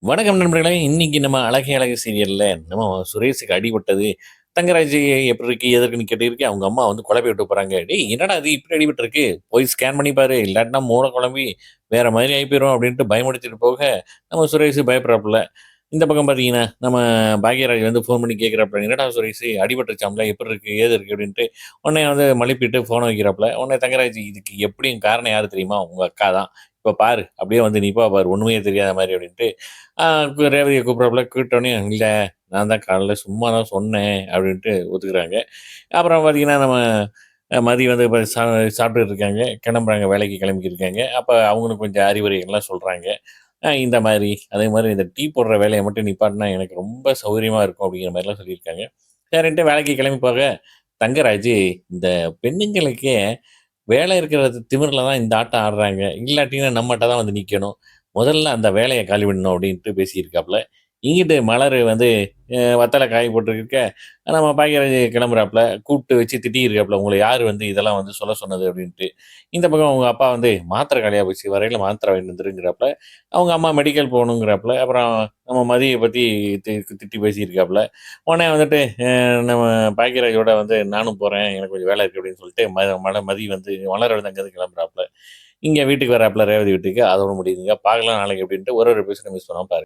வணக்கம் நண்பர்களே! இன்னைக்கு நம்ம அழகே அழகு சீரியல்ல நம்ம சுரேஷுக்கு அடிபட்டது. தங்கராஜ் எப்படி இருக்கு? எதற்குன்னு கேட்டதுக்கு அவங்க அம்மா வந்து குழப்பி விட்டு போறாங்க. "டேய் என்னடா இது இப்படி அடிபட்டுருக்கு? போய் ஸ்கேன் பண்ணி பாரு. இல்லாட்டினா மூளை குழம்பி வேற மாதிரி ஆயி போயிரும்" அப்படின்ட்டு பயமுறுத்திட்டு போக, நம்ம சுரேஷ் பயப்படுறாப்புல. இந்த பக்கம் பார்த்தீங்கன்னா, நம்ம பாக்யராஜ் வந்து ஃபோன் பண்ணி கேட்குறாப்புல, "என்னடா சுரேஷு அடிபட்டுருச்சாம்ல? எப்புட்ரி இருக்கு? ஏது இருக்கு?" அப்படின்ட்டு. உடனே வந்து மழுப்பிட்டு ஃபோன வைக்கிறாப்புல. உடனே தங்கராஜ், "இதுக்கு எப்படியும் காரணம் யாரு தெரியுமா? உங்க அக்கா தான். இப்ப பாரு, அப்படியே வந்து நிப்பா பாரு, ஒண்ணுமே தெரியாத மாரி" அப்படின்ட்டு. ஆ ரேவதிய கூப்பிடுறாப்புல. கூப்பிட்டோனே, "இல்ல, நான் தான் காலைல சும்மா தான் சொன்னேன்" அப்படின்ட்டு ஒத்துக்கிறாங்க. அப்புறம் பார்த்தீங்கன்னா, நம்ம மதி வந்து இப்ப சாப்பிட்டுட்டு இருக்காங்க. கிளம்புறாங்க, வேலைக்கு கிளம்பிக்கிருக்காங்க. அப்ப அவங்களும் கொஞ்சம் அறிவுரைகள்லாம் சொல்றாங்க. இந்த மாரி, அதே மாரி இந்த டீ போடுற வேலைய மட்டும் நிப்பாட்னா எனக்கு ரொம்ப சௌகரியமா இருக்கும் அப்படிங்கிற மாரிலாம் சொல்லியிருக்காங்க. சரின்ட்டு வேலைக்கு கிளம்பி போக, தங்கராஜ் இந்த பெண்ணுங்களுக்கே வேலை இருக்கிற திமிர்ல தான் இந்த ஆட்டம் ஆடுறாங்க. இல்லாட்டினா நம்மட்ட தான் வந்து நிக்கணும். முதல்ல அந்த வேலைய காலி பண்ணணும் அப்டின்ட்டு பேசியிருக்காப்ல. இங்கிட்டு மலரு வந்து வத்தல காய போட்டுருக்க, நம்ம பாக்யராஜ் கிளம்புறாப்ல. கூப்ட்டு வச்சு திட்டியிருக்காப்ல. "உங்கள யாரு வந்து இதெல்லாம் வந்து சொல்ல சொன்னது?" அப்டின்ட்டு. இந்த பக்கம் அவங்க அப்பா வந்து "மாத்திரை காலியா போச்சு. வரையில மாத்திரை வாங்கிட்டு வந்துருங்கிறாப்ல." அவங்க அம்மா மெடிக்கல் போகணுங்கிறாப்ல. அப்புறம் நம்ம மதிய பத்தி திட்டி பேசியிருக்காப்ல. உடனே வந்துட்டு நம்ம பாக்யராஜோட வந்து "நானும் போறேன். எனக்கு கொஞ்சம் வேலை இருக்கு" அப்படின்னு சொல்லிட்டு மதி வந்து மலர் வந்து அங்கேருந்து கிளம்புறாப்புல. இங்க வீட்டுக்கு வராப்புல ரேவதி வீட்டுக்கு. அதோட முடியுதுங்க. பார்க்கலாம் நாளைக்கு அப்படின்ட்டு ஒரு ஒரு எபிசோட மிஸ் பண்ணாம பாருங்க.